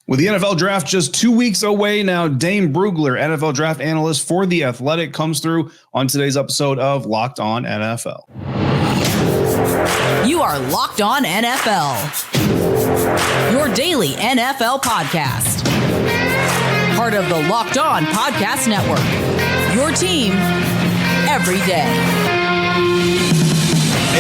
With the NFL draft just 2 weeks away now, Dane Brugler, NFL draft analyst for The Athletic, comes through on today's episode of Locked On NFL. You are Locked On NFL, your daily NFL podcast. Part of the Locked On Podcast Network, your team every day.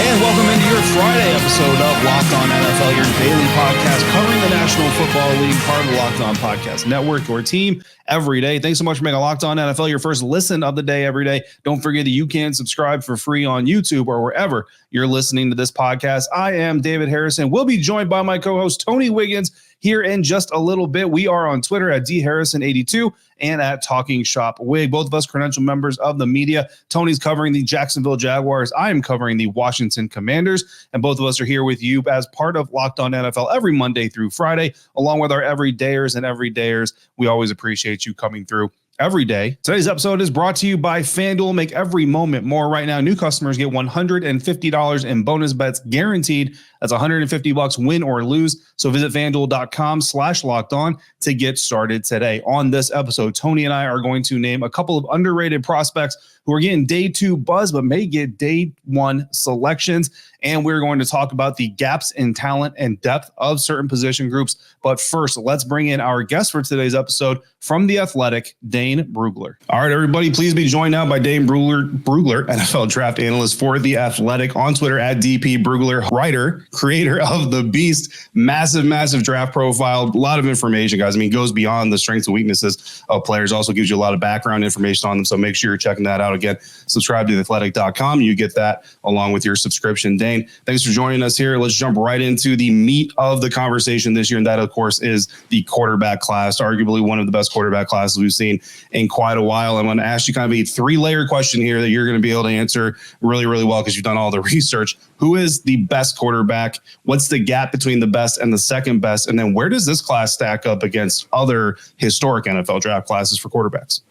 And welcome into your Friday episode of Locked On NFL, your daily podcast covering the National Football League, part of the Locked On Podcast Network, your team every day. Thanks so much for making Locked On NFL your first listen of the day every day. Don't forget that you can subscribe for free on YouTube or wherever you're listening to this podcast. I am David Harrison. We'll be joined by my co-host Tony Wiggins here in just a little bit. We are on Twitter at dharrison82 and at Talking Shop Wig. Both of us credential members of the media. Tony's covering the Jacksonville Jaguars. I am covering the Washington Commanders. And both of us are here with you as part of Locked On NFL every Monday through Friday, along with our everydayers and everydayers. We always appreciate you coming through every day. Today's episode is brought to you by FanDuel. Make every moment more. Right now, new customers get $150 in bonus bets guaranteed. That's $150 win or lose. So visit FanDuel.com/lockedon to get started today. On this episode, Tony and I are going to name a couple of underrated prospects who are getting day 2 buzz, but may get day 1 selections. And we're going to talk about the gaps in talent and depth of certain position groups. But first, let's bring in our guest for today's episode from The Athletic, Dane Brugler. All right, everybody, please be joined now by Dane Brugler, NFL draft analyst for The Athletic, on Twitter at DP Brugler, writer, creator of The Beast, massive draft profile, a lot of information, guys. I mean, goes beyond the strengths and weaknesses of players, also gives you a lot of background information on them. So make sure you're checking that out. Again, subscribe to theathletic.com. You get that along with your subscription. Dane, thanks for joining us here. Let's jump right into the meat of the conversation this year. And that, of course, is the quarterback class, arguably one of the best quarterback classes we've seen in quite a while. I'm going to ask you kind of a 3-layer question here that you're going to be able to answer really well because you've done all the research. Who is the best quarterback? What's the gap between the best and the second best? And then where does this class stack up against other historic NFL draft classes for quarterbacks?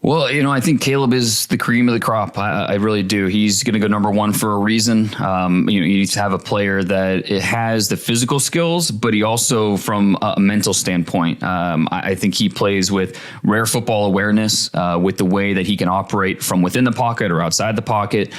Well, I think Caleb is the cream of the crop. I really do. He's going to go number 1 for a reason. You need to have a player that it has the physical skills, but he also, from a mental standpoint, I think he plays with rare football awareness, with the way that he can operate from within the pocket or outside the pocket,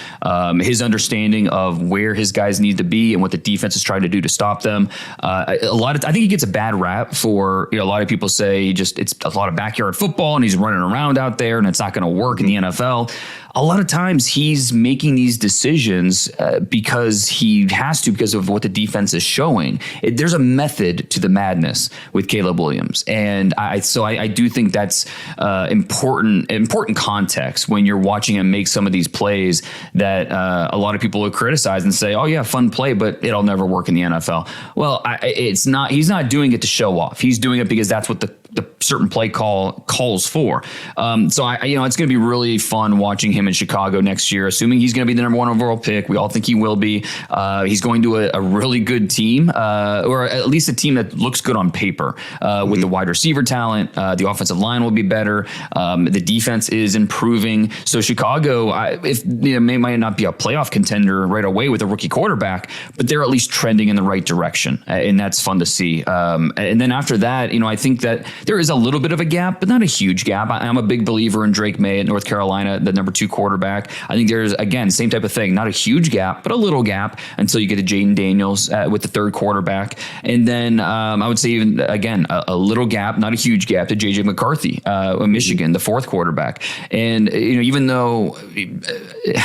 his understanding of where his guys need to be and what the defense is trying to do to stop them. I think he gets a bad rap for, a lot of people say it's a lot of backyard football and he's running around out there and it's not going to work in the NFL. A lot of times he's making these decisions because he has to, because of what the defense is showing. There's a method to the madness with Caleb Williams. And I do think that's important context when you're watching him make some of these plays that a lot of people will criticize and say, oh yeah, fun play, but it'll never work in the NFL. Well, he's not doing it to show off. He's doing it because that's what the certain play calls for. It's going to be really fun watching him in Chicago next year, assuming he's going to be the number 1 overall pick. We all think he will be. He's going to a really good team, or at least a team that looks good on paper, with the wide receiver talent. The offensive line will be better. The defense is improving. So Chicago, might not be a playoff contender right away with a rookie quarterback, but they're at least trending in the right direction, and that's fun to see. And then after that, I think that there is a little bit of a gap, but not a huge gap. I'm a big believer in Drake May at North Carolina, the number 2 quarterback. I think there's, again, same type of thing, not a huge gap, but a little gap until you get to Jaden Daniels with the 3rd quarterback. And then I would say even, again, a little gap, not a huge gap, to J.J. McCarthy of Michigan, the 4th quarterback. And, even though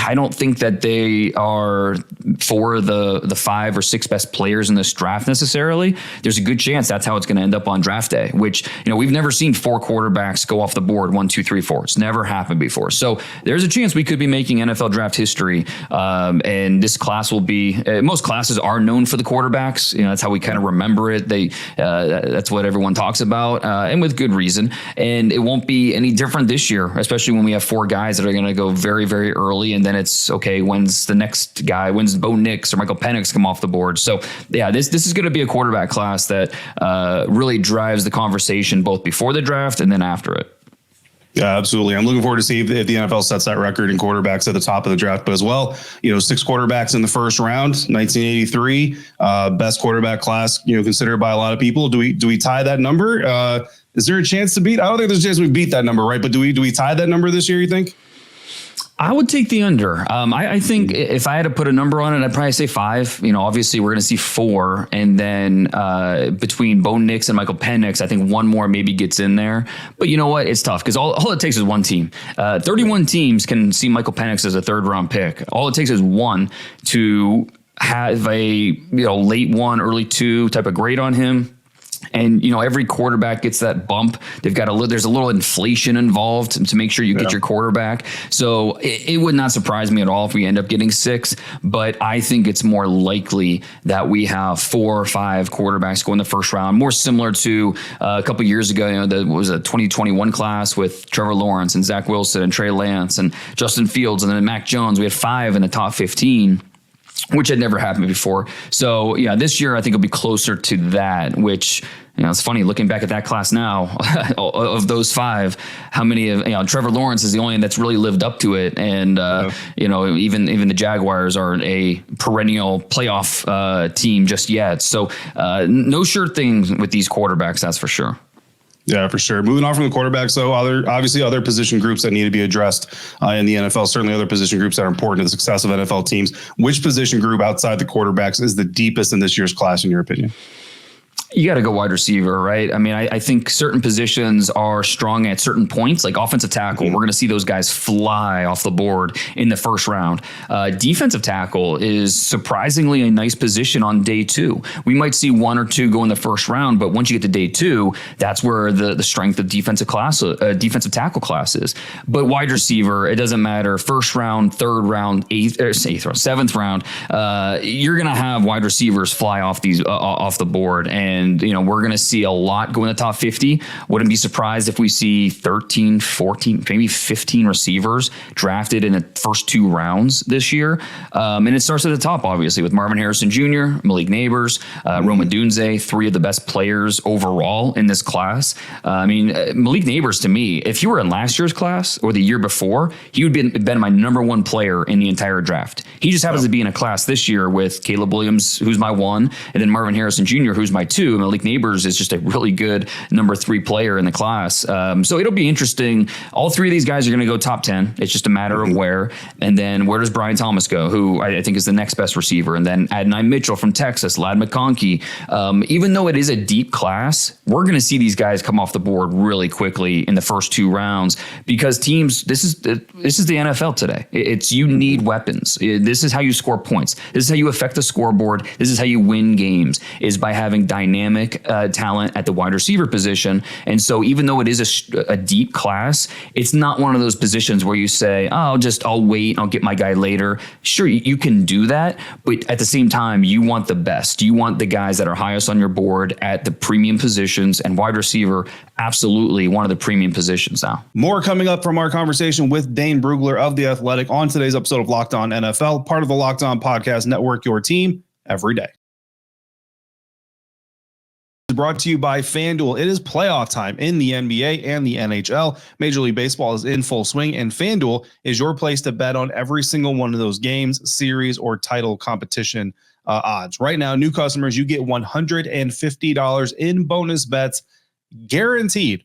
I don't think that they are for the 5 or 6 best players in this draft necessarily, there's a good chance that's how it's going to end up on draft day, which, we've never seen 4 quarterbacks go off the board 1, 2, 3, 4. It's never happened before. So there's a chance we could be making NFL draft history. And this class will be, most classes are known for the quarterbacks. That's how we kind of remember it. That's what everyone talks about, and with good reason. And it won't be any different this year, especially when we have 4 guys that are going to go very, very early. And then it's, okay, when's the next guy? When's Bo Nix or Michael Penix come off the board? So yeah, this is going to be a quarterback class that really drives the conversation both before the draft and then after it. Yeah, absolutely. I'm looking forward to see if the NFL sets that record in quarterbacks at the top of the draft. But as well, 6 quarterbacks in the first round, 1983, best quarterback class, considered by a lot of people. Do we tie that number? Is there a chance to beat? I don't think there's a chance we beat that number, right? But do we tie that number this year, you think? I would take the under. I think if I had to put a number on it, I'd probably say 5. Obviously we're going to see 4. And then between Bo Nix and Michael Penix, I think one more maybe gets in there. But you know what? It's tough because all it takes is one team. 31 teams can see Michael Penix as a 3rd round pick. All it takes is one to have a late 1, early 2 type of grade on him. And, every quarterback gets that bump. There's a little inflation involved to make sure you get your quarterback. So it would not surprise me at all if we end up getting 6, but I think it's more likely that we have 4 or 5 quarterbacks go in the first round, more similar to a couple of years ago, there was a 2021 class with Trevor Lawrence and Zach Wilson and Trey Lance and Justin Fields and then Mac Jones. We had 5 in the top 15. Which had never happened before. So this year I think it'll be closer to that, which, it's funny looking back at that class now of those 5, how many of, Trevor Lawrence is the only one that's really lived up to it. And, even the Jaguars aren't a perennial playoff team just yet. So no sure thing with these quarterbacks, that's for sure. Yeah, for sure. Moving on from the quarterbacks, though, other position groups that need to be addressed in the NFL, certainly other position groups that are important to the success of NFL teams. Which position group outside the quarterbacks is the deepest in this year's class, in your opinion? You got to go wide receiver, right? I mean, I think certain positions are strong at certain points, like offensive tackle. We're going to see those guys fly off the board in the first round. Defensive tackle is surprisingly a nice position on day 2. We might see 1 or 2 go in the first round, but once you get to day 2, that's where the strength of defensive tackle class is. But wide receiver, it doesn't matter. First round, 3rd round, 8th round, 7th round. You're going to have wide receivers fly off the board. And, we're going to see a lot go in the top 50. Wouldn't be surprised if we see 13, 14, maybe 15 receivers drafted in the first 2 rounds this year. And it starts at the top, obviously, with Marvin Harrison Jr., Malik Neighbors, Rome Odunze, 3 of the best players overall in this class. Malik Neighbors, to me, if you were in last year's class or the year before, he would have been my number 1 player in the entire draft. He just happens to be in a class this year with Caleb Williams, who's my 1, and then Marvin Harrison Jr., who's my 2. Malik Neighbors is just a really good number 3 player in the class. So it'll be interesting. All 3 of these guys are going to go top 10. It's just a matter of where. And then where does Brian Thomas go, who I think is the next best receiver? And then Adonai Mitchell from Texas, Ladd McConkey. Even though it is a deep class, we're going to see these guys come off the board really quickly in the first 2 rounds because teams, this is the NFL today. You need weapons. This is how you score points. This is how you affect the scoreboard. This is how you win games, is by having dynamic talent at the wide receiver position. And so even though it is a deep class, it's not one of those positions where you say, I'll wait, I'll get my guy later. Sure, you can do that. But at the same time, you want the best. You want the guys that are highest on your board at the premium positions, and wide receiver, absolutely one of the premium positions now. More coming up from our conversation with Dane Brugler of The Athletic on today's episode of Locked On NFL, part of the Locked On Podcast Network, your team every day. Brought to you by FanDuel. It is playoff time in the NBA and the NHL. Major League Baseball is in full swing, and FanDuel is your place to bet on every single one of those games, series, or title competition odds. Right now, new customers, you get $150 in bonus bets, guaranteed.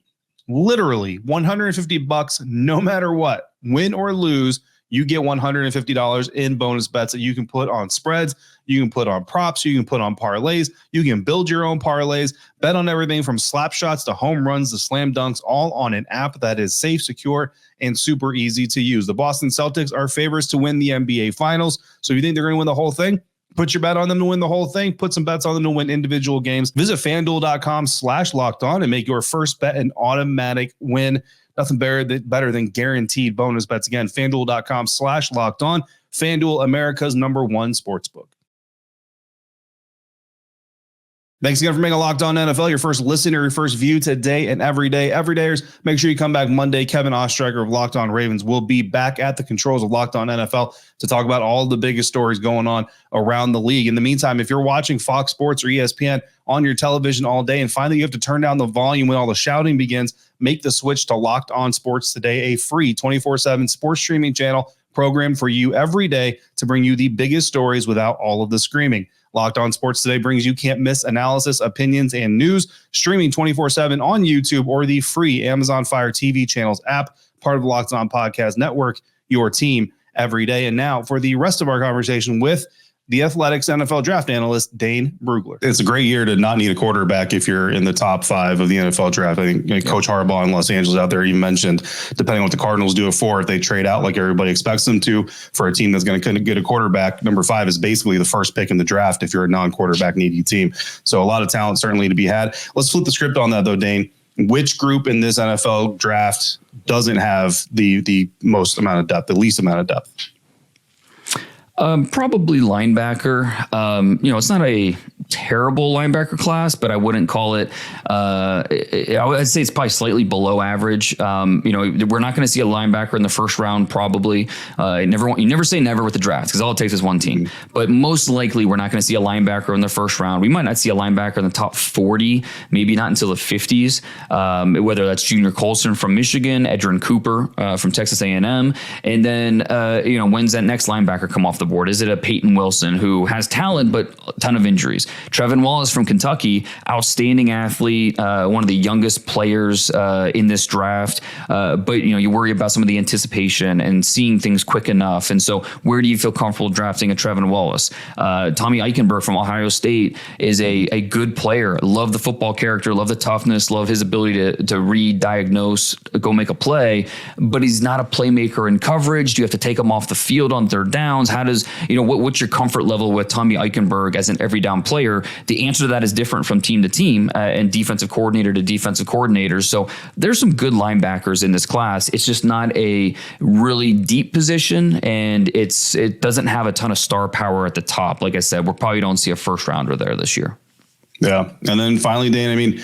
Literally $150, no matter what. Win or lose, you get $150 in bonus bets that you can put on spreads, you can put on props, you can put on parlays, you can build your own parlays, bet on everything from slap shots to home runs to slam dunks, all on an app that is safe, secure, and super easy to use. The Boston Celtics are favorites to win the NBA Finals, so if you think they're going to win the whole thing, put your bet on them to win the whole thing. Put some bets on them to win individual games. Visit FanDuel.com/lockedon and make your first bet an automatic win. Nothing better than guaranteed bonus bets. Again, FanDuel.com/lockedon. FanDuel, America's #1 sportsbook. Thanks again for making Locked On NFL your first listen or your first view today and every day. Everydayers, make sure you come back Monday. Kevin Ostreicher of Locked On Ravens will be back at the controls of Locked On NFL to talk about all the biggest stories going on around the league. In the meantime, if you're watching Fox Sports or ESPN on your television all day and find that you have to turn down the volume when all the shouting begins, make the switch to Locked On Sports today, a free 24/7 sports streaming channel programmed for you every day to bring you the biggest stories without all of the screaming. Locked On Sports Today brings you can't miss analysis, opinions, and news, streaming 24/7 on YouTube or the free Amazon Fire TV channels app, part of the Locked On Podcast Network, your team every day. And now for the rest of our conversation with the Athletics NFL draft analyst, Dane Brugler. It's a great year to not need a quarterback if you're in the top 5 of the NFL draft. I think Coach Harbaugh in Los Angeles out there even mentioned, depending on what the Cardinals do at 4, if they trade out like everybody expects them to for a team that's going to get a quarterback, number 5 is basically the first pick in the draft if you're a non-quarterback needy team. So a lot of talent certainly to be had. Let's flip the script on that though, Dane. Which group in this NFL draft doesn't have the most amount of depth, the least amount of depth? Probably linebacker. It's not a terrible linebacker class, but I wouldn't call it. I'd say it's probably slightly below average. We're not going to see a linebacker in the first round. Probably. You never say never with the draft because all it takes is one team. But most likely, we're not going to see a linebacker in the first round. We might not see a linebacker in the top 40, maybe not until the 50s. Whether that's Junior Colson from Michigan, Edgerrin Cooper from Texas A&M, and then when's that next linebacker come off the board? Is it a Peyton Wilson who has talent but a ton of injuries? Trevin Wallace from Kentucky, outstanding athlete, one of the youngest players in this draft. But you worry about some of the anticipation and seeing things quick enough. And so, where do you feel comfortable drafting a Trevin Wallace? Tommy Eichenberg from Ohio State is a good player. Love the football character, love the toughness, love his ability to read, diagnose, go make a play. But he's not a playmaker in coverage. Do you have to take him off the field on third downs? How does what's your comfort level with Tommy Eichenberg as an every down player? The answer to that is different from team to team and defensive coordinator to defensive coordinator. So there's some good linebackers in this class. It's just not a really deep position, and it doesn't have a ton of star power at the top. Like I said, we probably don't see a first rounder there this year. Yeah. And then finally, Dane,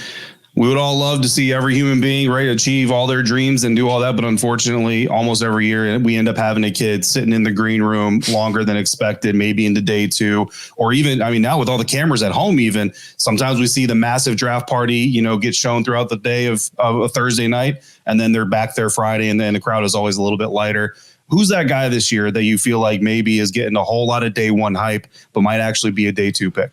we would all love to see every human being achieve all their dreams and do all that. But unfortunately, almost every year we end up having a kid sitting in the green room longer than expected, maybe into day 2, or even, now with all the cameras at home, even sometimes we see the massive draft party, get shown throughout the day of a Thursday night, and then they're back there Friday, and then the crowd is always a little bit lighter. Who's that guy this year that you feel like maybe is getting a whole lot of day 1 hype, but might actually be a day 2 pick?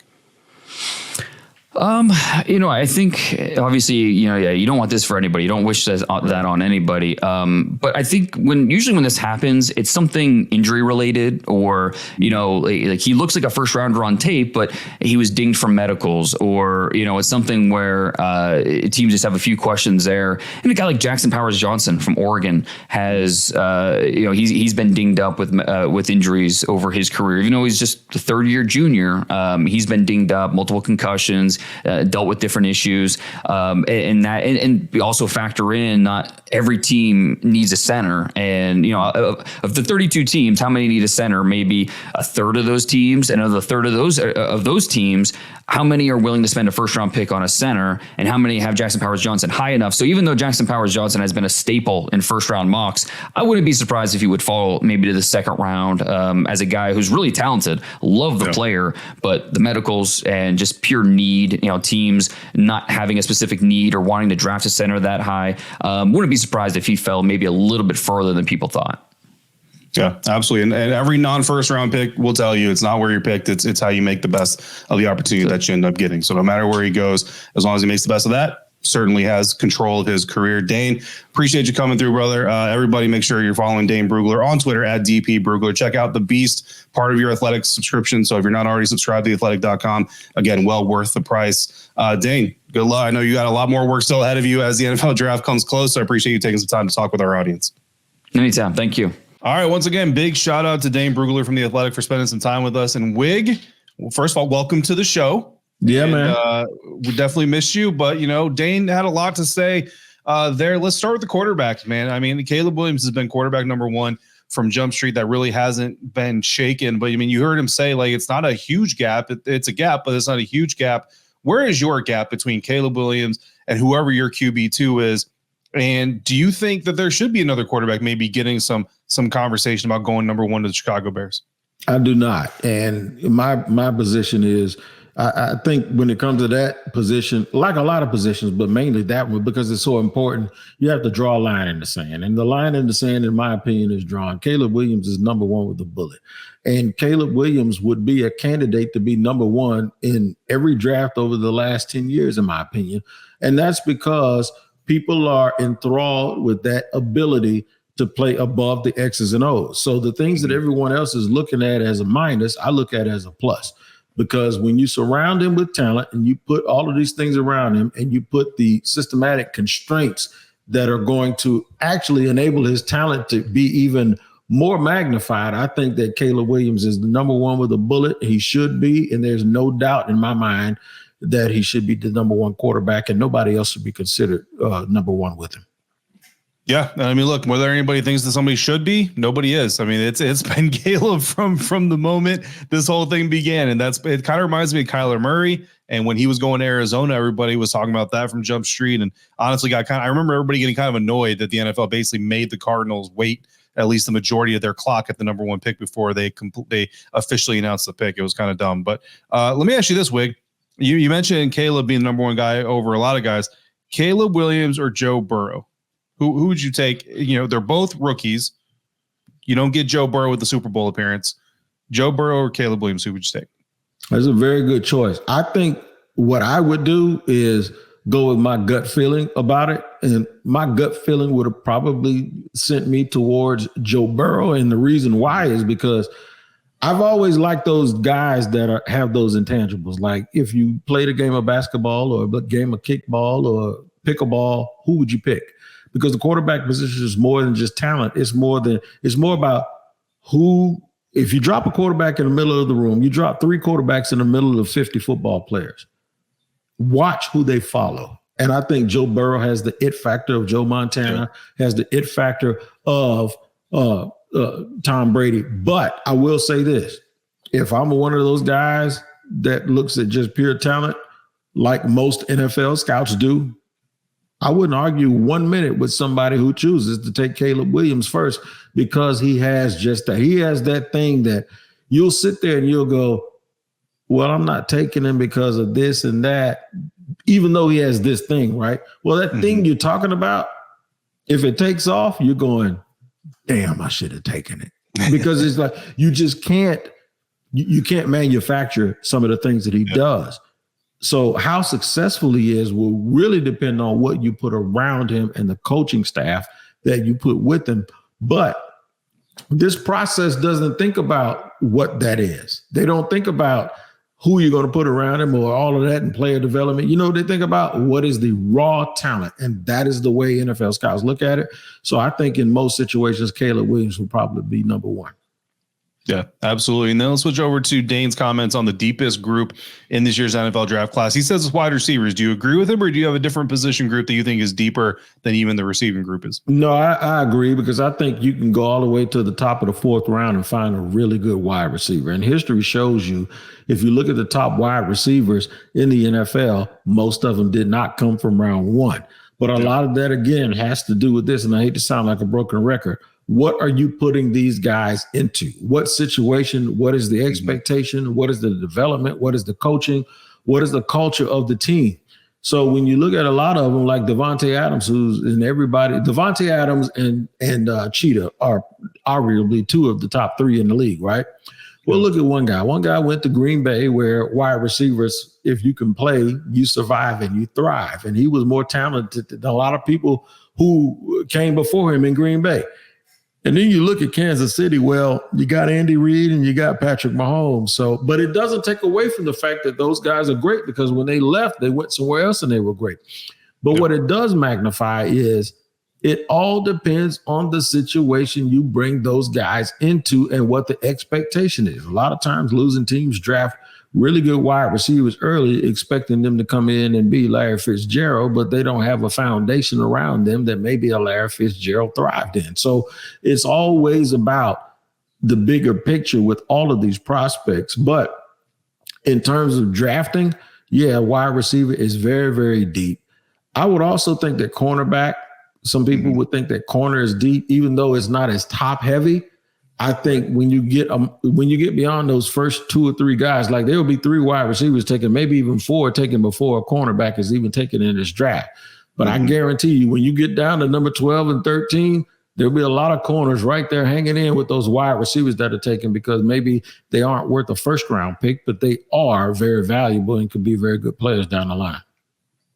I think obviously, you don't want this for anybody. You don't wish that on anybody. But I think when this happens, it's something injury related, or, like he looks like a first rounder on tape, but he was dinged from medicals, or, it's something where, teams just have a few questions there. And a guy like Jackson Powers Johnson from Oregon has, he's been dinged up with injuries over his career. Even though he's just a 3rd-year junior, he's been dinged up, multiple concussions. Dealt with different issues, and we also factor in not every team needs a center, and of the 32 teams, how many need a center? Maybe a third of those teams, and of the third of those teams, how many are willing to spend a first round pick on a center, and how many have Jackson Powers Johnson high enough? So even though Jackson Powers Johnson has been a staple in first round mocks, I wouldn't be surprised if he would fall maybe to the second round as a guy who's really talented, love the player, but the medicals and just pure need, teams not having a specific need or wanting to draft a center that high, wouldn't be surprised if he fell maybe a little bit further than people thought. Yeah, absolutely. And every non-first round pick will tell you it's not where you're picked. It's how you make the best of the opportunity that you end up getting. So no matter where he goes, as long as he makes the best of that, certainly has control of his career. Dane, appreciate you coming through, brother. Everybody make sure you're following Dane Brugler on Twitter at DP Brugler. Check out The Beast, part of your Athletics subscription. So if you're not already subscribed to theathletic.com, again, well worth the price. Dane, good luck. I know you got a lot more work still ahead of you as the NFL draft comes close. So I appreciate you taking some time to talk with our audience. Anytime. Thank you. All right. Once again, big shout out to Dane Brugler from The Athletic for spending some time with us. And Wig, well, first of all, welcome to the show. Yeah, man. We definitely missed you, but Dane had a lot to say there. Let's start with the quarterbacks, man. Caleb Williams has been quarterback number 1 from Jump Street. That really hasn't been shaken, but you heard him say, like, it's not a huge gap. It's a gap, but it's not a huge gap Where is your gap between Caleb Williams and whoever your QB2 is? And do you think that there should be another quarterback maybe getting some conversation about going number one to the Chicago Bears? I do not. And my position is, I think when it comes to that position, like a lot of positions, but mainly that one, because it's so important, you have to draw a line in the sand. And the line in the sand, in my opinion, is drawn. Caleb Williams is number one with a bullet. And Caleb Williams would be a candidate to be number one in every draft over the last 10 years, in my opinion. And that's because people are enthralled with that ability to play above the X's and O's. So the things that everyone else is looking at as a minus, I look at as a plus. Because when you surround him with talent and you put all of these things around him and you put the systematic constraints that are going to actually enable his talent to be even more magnified, I think that Caleb Williams is the number one with a bullet. He should be, and there's no doubt in my mind that he should be the number one quarterback, and nobody else should be considered number one with him. Yeah, I mean, look, whether anybody thinks that somebody should be, nobody is. I mean, it's been Caleb from the moment this whole thing began, and it kind of reminds me of Kyler Murray. And when he was going to Arizona, everybody was talking about that from Jump Street, and honestly, I remember everybody getting kind of annoyed that the NFL basically made the Cardinals wait at least the majority of their clock at the number one pick before they officially announced the pick. It was kind of dumb. But let me ask you this, Wig. You mentioned Caleb being the number one guy over a lot of guys. Caleb Williams or Joe Burrow? Who would you take? You know, they're both rookies. You don't get Joe Burrow with the Super Bowl appearance. Joe Burrow or Caleb Williams, who would you take? That's a very good choice. I think what I would do is go with my gut feeling about it. And my gut feeling would have probably sent me towards Joe Burrow. And the reason why is because I've always liked those guys that have those intangibles. Like if you played a game of basketball or a game of kickball or pickleball, who would you pick? Because the quarterback position is more than just talent. It's more about who. If you drop a quarterback in the middle of the room, you drop 3 quarterbacks in the middle of 50 football players. Watch who they follow. And I think Joe Burrow has the it factor of Joe Montana, has the it factor of Tom Brady. But I will say this. If I'm one of those guys that looks at just pure talent, like most NFL scouts do, I wouldn't argue 1 minute with somebody who chooses to take Caleb Williams first, because he has just that. He has that thing that you'll sit there and you'll go, well, I'm not taking him because of this and that, even though he has this thing, right? Well, that thing you're talking about, if it takes off, you're going, damn, I should have taken it. Because it's like you just can't manufacture some of the things that he does. So how successful he is will really depend on what you put around him and the coaching staff that you put with him. But this process doesn't think about what that is. They don't think about who you're going to put around him or all of that and player development. You know, they think about what is the raw talent. And that is the way NFL scouts look at it. So I think in most situations, Caleb Williams would probably be number one. Yeah, absolutely. And then let's switch over to Dane's comments on the deepest group in this year's NFL draft class. He says it's wide receivers. Do you agree with him, or do you have a different position group that you think is deeper than even the receiving group is? No, I agree, because I think you can go all the way to the top of the 4th round and find a really good wide receiver. And history shows you, if you look at the top wide receivers in the NFL, most of them did not come from round 1. But a lot of that, again, has to do with this. And I hate to sound like a broken record. What are you putting these guys into? What situation? What is the expectation? What is the development? What is the coaching? What is the culture of the team? So when you look at a lot of them, like Devontae Adams, Devontae Adams and Cheetah are arguably 2 of the top 3 in the league, right? Well, look at one guy. One guy went to Green Bay, where wide receivers, if you can play, you survive and you thrive. And he was more talented than a lot of people who came before him in Green Bay. And then you look at Kansas City, well, you got Andy Reid and you got Patrick Mahomes. So, but it doesn't take away from the fact that those guys are great, because when they left, they went somewhere else and they were great. But what it does magnify is it all depends on the situation you bring those guys into and what the expectation is. A lot of times losing teams draft really good wide receivers early, expecting them to come in and be Larry Fitzgerald, but they don't have a foundation around them that maybe a Larry Fitzgerald thrived in. So it's always about the bigger picture with all of these prospects. But in terms of drafting, yeah, wide receiver is very, very deep. I would also think that cornerback, some people would think that corner is deep, even though it's not as top heavy. I think when you get beyond those first 2 or 3 guys, like there will be 3 wide receivers taken, maybe even 4 taken before a cornerback is even taken in this draft. But I guarantee you, when you get down to number 12 and 13, there'll be a lot of corners right there hanging in with those wide receivers that are taken, because maybe they aren't worth a first round pick, but they are very valuable and could be very good players down the line.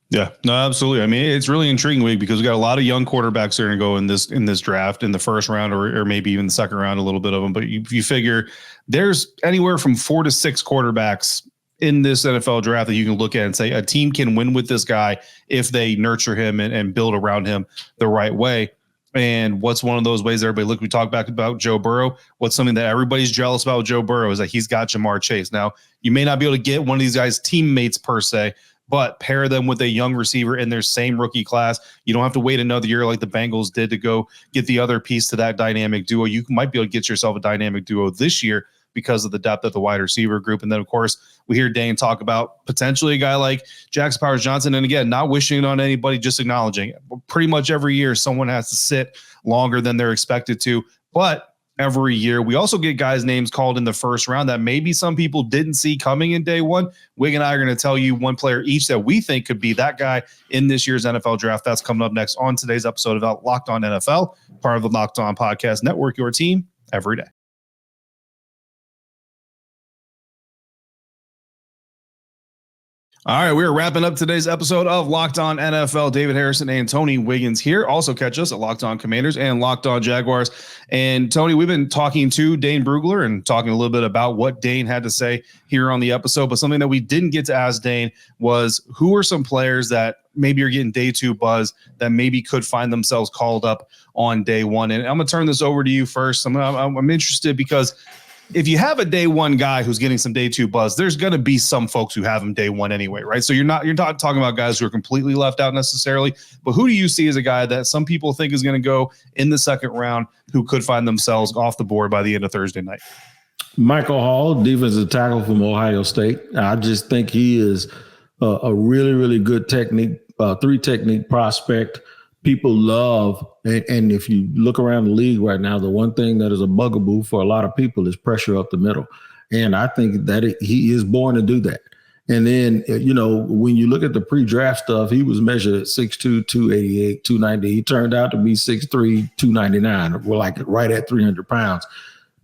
Yeah, no, absolutely. I mean, it's really intriguing week because we got a lot of young quarterbacks that are going to go in this draft in the first round or maybe even the second round, a little bit of them. But you figure there's anywhere from 4 to 6 quarterbacks in this NFL draft that you can look at and say a team can win with this guy if they nurture him and build around him the right way. And what's one of those ways we talk back about Joe Burrow. What's something that everybody's jealous about with Joe Burrow is that he's got Jamar Chase. Now, you may not be able to get one of these guys' teammates per se, but pair them with a young receiver in their same rookie class. You don't have to wait another year like the Bengals did to go get the other piece to that dynamic duo. You might be able to get yourself a dynamic duo this year because of the depth of the wide receiver group. And then, of course, we hear Dane talk about potentially a guy like Jackson Powers-Johnson. And again, not wishing it on anybody, just acknowledging it. Pretty much every year, someone has to sit longer than they're expected to. But every year, we also get guys' names called in the first round that maybe some people didn't see coming in day one. Wig and I are going to tell you one player each that we think could be that guy in this year's NFL draft. That's coming up next on today's episode of Locked On NFL, part of the Locked On Podcast Network, your team every day. All right, we're wrapping up today's episode of Locked On NFL. David Harrison and Tony Wiggins here. Also catch us at Locked On Commanders and Locked On Jaguars. And Tony, we've been talking to Dane Brugler and talking a little bit about what Dane had to say here on the episode. But something that we didn't get to ask Dane was who are some players that maybe are getting day 2 buzz that maybe could find themselves called up on day 1. And I'm going to turn this over to you first. I'm interested because if you have a day 1 guy who's getting some day 2 buzz, there's going to be some folks who have him day 1 anyway, right? So you're not talking about guys who are completely left out necessarily, but who do you see as a guy that some people think is going to go in the second round who could find themselves off the board by the end of Thursday night? Michael Hall, defensive tackle from Ohio State. I just think he is a really, really good technique, 3-technique prospect. People love, and if you look around the league right now, the one thing that is a bugaboo for a lot of people is pressure up the middle. And I think that he is born to do that. And then, when you look at the pre-draft stuff, he was measured at 6'2", 288, 290. He turned out to be 6'3", 299. We're like right at 300 pounds.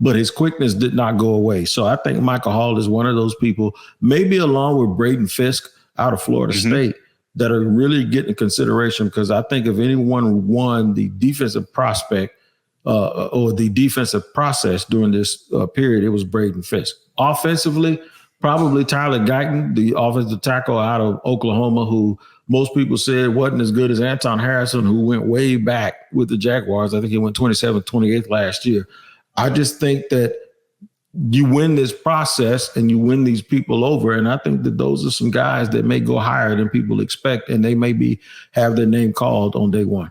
But his quickness did not go away. So I think Michael Hall is one of those people, maybe along with Braden Fisk out of Florida State, that are really getting consideration, because I think if anyone won the defensive prospect or the defensive process during this period, it was Braden Fisk. Offensively, probably Tyler Guyton, the offensive tackle out of Oklahoma, who most people said wasn't as good as Anton Harrison, who went way back with the Jaguars. I think he went 27th, 28th last year. I just think that you win this process and you win these people over. And I think that those are some guys that may go higher than people expect, and they maybe have their name called on day 1.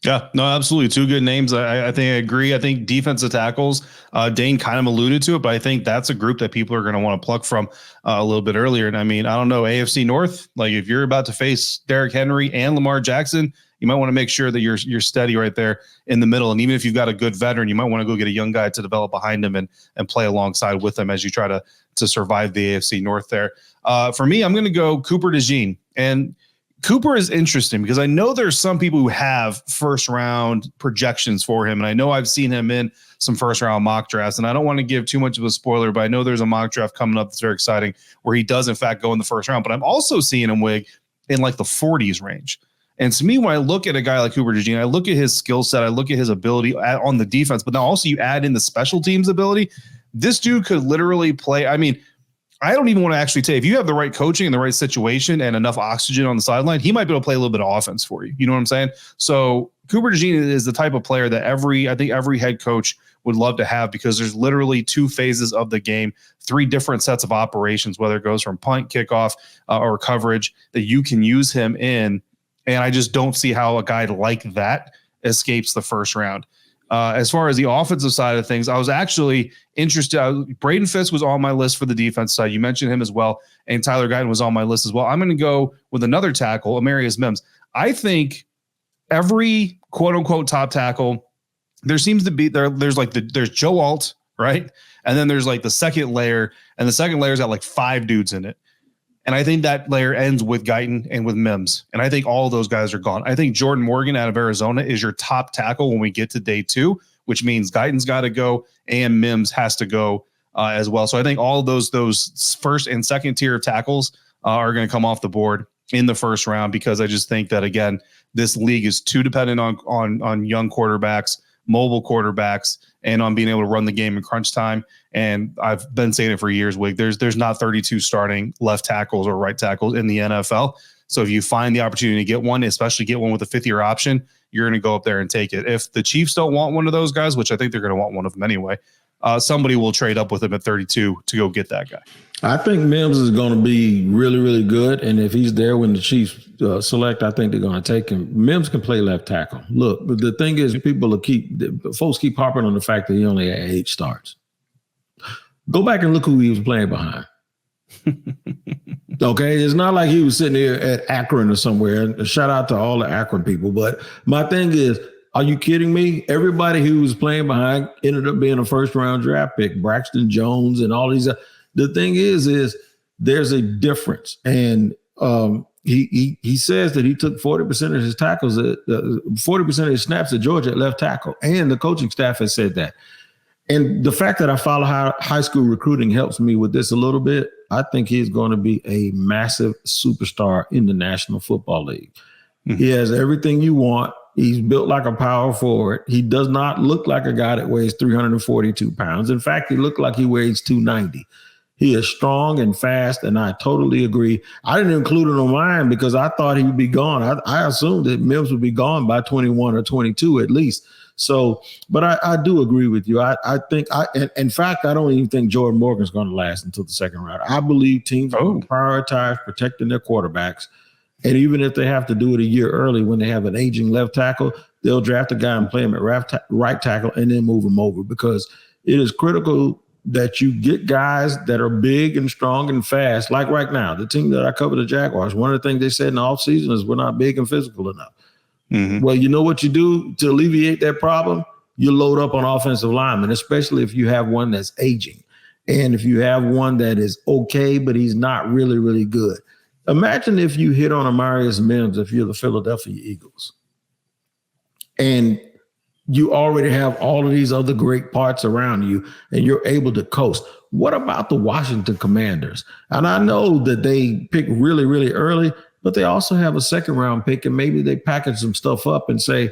Yeah, no, absolutely. 2 good names. I think I agree. I think defensive tackles, Dane kind of alluded to it, but I think that's a group that people are going to want to pluck from a little bit earlier. And I mean, I don't know, AFC North, like if you're about to face Derrick Henry and Lamar Jackson, you might want to make sure that you're steady right there in the middle. And even if you've got a good veteran, you might want to go get a young guy to develop behind him and play alongside with them as you try to survive the AFC North there. For me, I'm going to go Cooper DeJean. And Cooper is interesting because I know there's some people who have first round projections for him. And I know I've seen him in some first round mock drafts, and I don't want to give too much of a spoiler, but I know there's a mock draft coming up that's very exciting where he does in fact go in the first round, but I'm also seeing him in like the 40s range. And to me, when I look at a guy like Cooper DeJean, I look at his skill set, I look at his ability on the defense, but now also you add in the special teams ability. This dude could literally play. I mean, I don't even want to actually say if you have the right coaching and the right situation and enough oxygen on the sideline, he might be able to play a little bit of offense for you. You know what I'm saying? So Cooper DeJean is the type of player that I think every head coach would love to have, because there's literally 2 phases of the game, 3 different sets of operations, whether it goes from punt, kickoff, or coverage, that you can use him in. And I just don't see how a guy like that escapes the first round. As far as the offensive side of things, I was actually interested. Braden Fisk was on my list for the defense side. You mentioned him as well. And Tyler Guyton was on my list as well. I'm going to go with another tackle, Amarius Mims. I think every quote unquote top tackle, there seems to be there's Joe Alt, right? And then there's like the second layer, and the second layer's got like 5 dudes in it. And I think that layer ends with Guyton and with Mims. And I think all of those guys are gone. I think Jordan Morgan out of Arizona is your top tackle when we get to day 2, which means Guyton's got to go and Mims has to go as well. So I think all of those first and second tier tackles are going to come off the board in the first round, because I just think that, again, this league is too dependent on young quarterbacks, mobile quarterbacks, and on being able to run the game in crunch time. And I've been saying it for years, Wig. There's not 32 starting left tackles or right tackles in the NFL. So if you find the opportunity to get one, especially get one with a 5th-year option, you're going to go up there and take it. If the Chiefs don't want one of those guys, which I think they're going to want one of them anyway, somebody will trade up with him at 32 to go get that guy. I think Mims is going to be really, really good. And if he's there when the Chiefs select, I think they're going to take him. Mims can play left tackle. Look, but the thing is, folks keep harping on the fact that he only had 8 starts. Go back and look who he was playing behind. Okay, it's not like he was sitting there at Akron or somewhere. And shout out to all the Akron people. But my thing is, are you kidding me? Everybody who was playing behind ended up being a first-round draft pick. Braxton Jones and all these. The thing is there's a difference. And he says that he took 40% of his tackles, 40% of his snaps at Georgia at left tackle. And the coaching staff has said that. And the fact that I follow high school recruiting helps me with this a little bit. I think he's going to be a massive superstar in the National Football League. Mm-hmm. He has everything you want. He's built like a power forward. He does not look like a guy that weighs 342 pounds. In fact, he looked like he weighs 290. He is strong and fast, and I totally agree. I didn't include it on mine because I thought he would be gone. I assumed that Mims would be gone by 21 or 22 at least. So, but I do agree with you. I think in fact, I don't even think Jordan Morgan's going to last until the second round. I believe teams will prioritize protecting their quarterbacks. And even if they have to do it a year early when they have an aging left tackle, they'll draft a guy and play him at right tackle and then move him over, because it is critical that you get guys that are big and strong and fast. Like right now, the team that I cover, the Jaguars, one of the things they said in the offseason is we're not big and physical enough. Mm-hmm. Well, you know what you do to alleviate that problem? You load up on offensive linemen, especially if you have one that's aging. And if you have one that is okay, but he's not really, really good. Imagine if you hit on Amarius Mims if you're the Philadelphia Eagles. And you already have all of these other great parts around you, and you're able to coast. What about the Washington Commanders? And I know that they pick really, really early, but they also have a second round pick, and maybe they package some stuff up and say,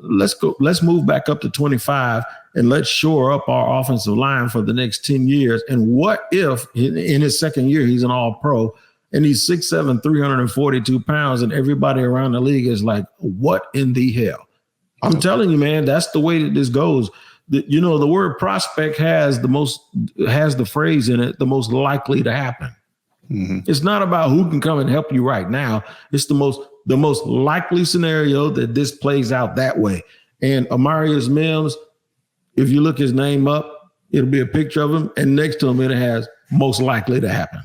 let's move back up to 25 and let's shore up our offensive line for the next 10 years. And what if in his second year, he's an all-pro and he's 6'7", 342 pounds, and everybody around the league is like, what in the hell? I'm telling you, man, that's the way that this goes. The word prospect has the phrase in it, the most likely to happen. Mm-hmm. It's not about who can come and help you right now. It's the most likely scenario that this plays out that way. And Amarius Mims, if you look his name up, it'll be a picture of him, and next to him it has most likely to happen.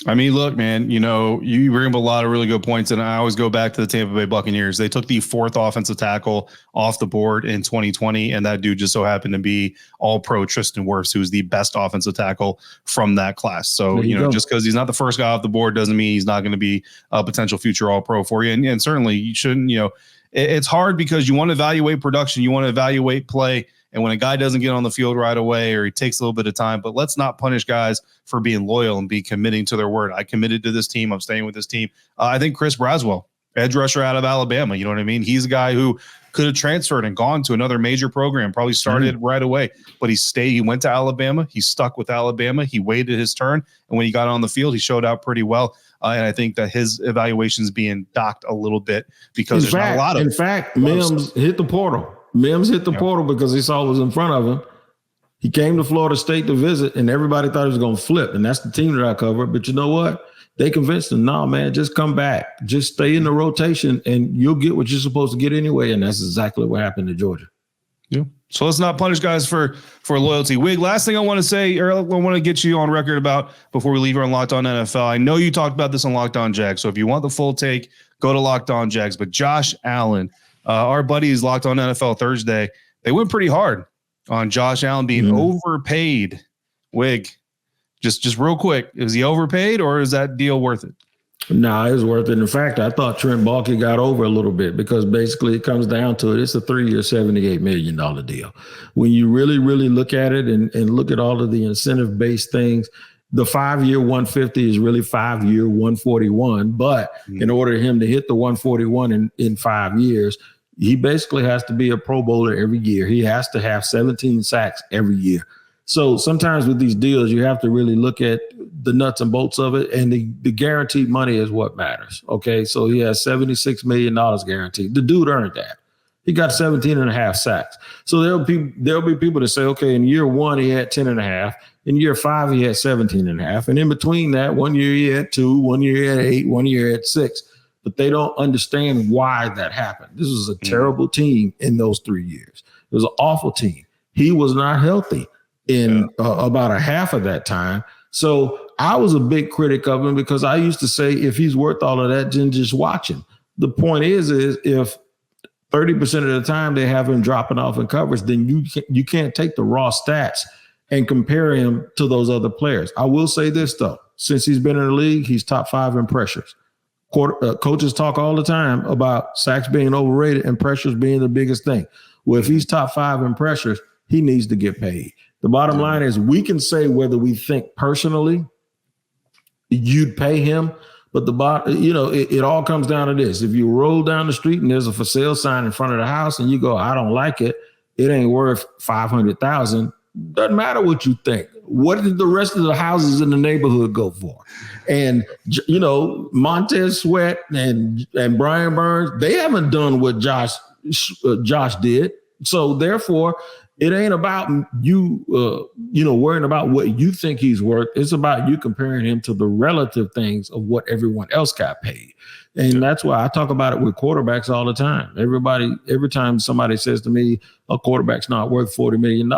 I mean, look, man, you bring up a lot of really good points, and I always go back to the Tampa Bay Buccaneers. They took the 4th offensive tackle off the board in 2020, and that dude just so happened to be all-pro Tristan Wirfs, who's the best offensive tackle from that class. So, just because he's not the first guy off the board doesn't mean he's not going to be a potential future all-pro for you. And certainly you shouldn't, it's hard because you want to evaluate production, you want to evaluate play. And when a guy doesn't get on the field right away, or he takes a little bit of time, but let's not punish guys for being loyal and be committing to their word. I committed to this team. I'm staying with this team. I think Chris Braswell, edge rusher out of Alabama, you know what I mean? He's a guy who could have transferred and gone to another major program, probably started right away, but he went to Alabama. He stuck with Alabama. He waited his turn. And when he got on the field, he showed out pretty well. And I think that his evaluation is being docked a little bit because not a lot of. In fact, Mims hit the portal. Mims hit the portal because he saw what was in front of him. He came to Florida State to visit, and everybody thought he was going to flip. And that's the team that I cover. But you know what? They convinced him, no, man, just come back. Just stay in the rotation, and you'll get what you're supposed to get anyway. And that's exactly what happened to Georgia. Yeah. So let's not punish guys for loyalty. Wig, last thing I want to say, or I want to get you on record about before we leave here on Locked On NFL. I know you talked about this on Locked On Jags, so if you want the full take, go to Locked On Jags. But Josh Allen, our buddies Locked On NFL Thursday, they went pretty hard on Josh Allen being overpaid. Wig, just real quick, is he overpaid or is that deal worth it? No, it was worth it. In fact, I thought Trent Baalke got over a little bit because basically it comes down to it. It's a 3-year, $78 million deal. When you really, really look at it and look at all of the incentive-based things, the 5-year 150 is really 5-year 141. But in order for him to hit the 141 in 5 years, he basically has to be a Pro Bowler every year. He has to have 17 sacks every year. So sometimes with these deals, you have to really look at the nuts and bolts of it, and the guaranteed money is what matters. Okay, so he has $76 million guaranteed. The dude earned that. He got 17 and a half sacks. So there'll be people that say, okay, in year 1, he had 10 and a half. In year 5, he had 17 and a half. And in between that, 1 year he had 2, 1 year he had 8, 1 year he had 6. But they don't understand why that happened. This was a terrible team in those 3 years. It was an awful team. He was not healthy in about a half of that time. So I was a big critic of him because I used to say, if he's worth all of that, then just watch him. The point is if 30% of the time they have him dropping off in coverage, then you can't take the raw stats and compare him to those other players. I will say this, though. Since he's been in the league, he's top 5 in pressures. Coaches talk all the time about sacks being overrated and pressures being the biggest thing. Well, if he's top 5 in pressures, he needs to get paid. The bottom line is we can say whether we think personally you'd pay him, but it all comes down to this. If you roll down the street and there's a for sale sign in front of the house and you go, I don't like it, it ain't worth $500,000. Doesn't matter what you think. What did the rest of the houses in the neighborhood go for? And, Montez Sweat and Brian Burns, they haven't done what Josh did. So therefore, it ain't about you, worrying about what you think he's worth. It's about you comparing him to the relative things of what everyone else got paid. And that's why I talk about it with quarterbacks all the time. Every time somebody says to me, a quarterback's not worth $40 million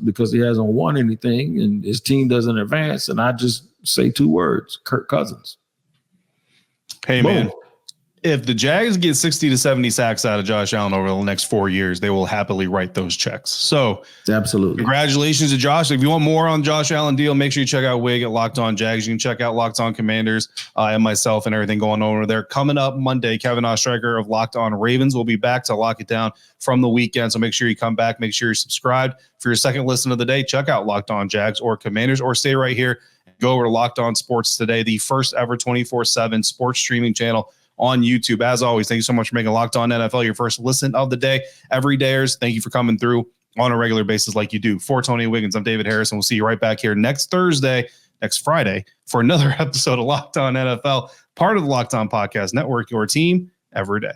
because he hasn't won anything and his team doesn't advance. And I just say 2 words, Kirk Cousins. Hey, boom. Man. If the Jags get 60 to 70 sacks out of Josh Allen over the next 4 years, they will happily write those checks. So absolutely. Congratulations to Josh. If you want more on Josh Allen deal, make sure you check out Wig at Locked On Jags. You can check out Locked On Commanders and myself and everything going on over there. Coming up Monday, Kevin Ostreicher of Locked On Ravens will be back to lock it down from the weekend. So make sure you come back. Make sure you're subscribed. For your second listen of the day, check out Locked On Jags or Commanders, or stay right here. Go over to Locked On Sports Today, the first ever 24/7 sports streaming channel on YouTube. As always, thank you so much for making Locked On NFL your first listen of the day. Every dayers, thank you for coming through on a regular basis like you do. For Tony Wiggins, I'm David Harris, and we'll see you right back here next Friday, for another episode of Locked On NFL, part of the Locked On Podcast Network, your team every day.